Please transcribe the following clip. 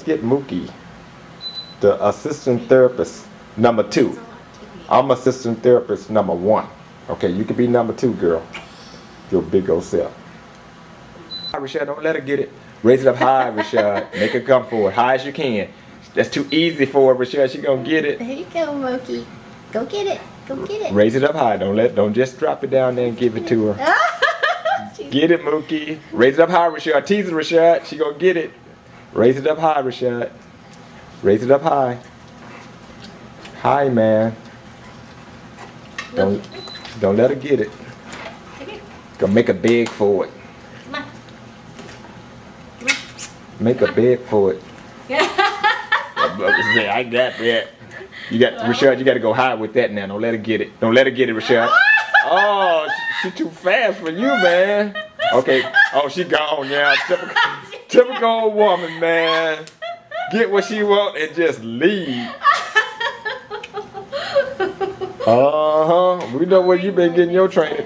get Mookie, the assistant therapist number 2. I'm assistant therapist number 1. Okay, you can be number 2, girl. Your big old self. Rashad, don't let her get it. Raise it up high, Rashad. Make her come forward, high as you can. That's too easy for her, Rashad. She gonna get it. There you go, Mookie. Go get it. Go get it. Raise it up high. Don't just drop it down there and give it to her. Get it, Mookie. Raise it up high, Rashad. Tease her, Rashad. She gonna get it. Raise it up high, Rashad. Raise it up high. High, man. Don't let her get it. Gonna make a beg for it. Come on. Come on. Make a beg for it. I got that. You got Rashad. You got to go high with that now. Don't let her get it. Don't let her get it, Rashad. Oh, she too fast for you, man. Okay. Oh, she gone now. Typical woman, man. Get what she want and just leave. We know where you been getting your training.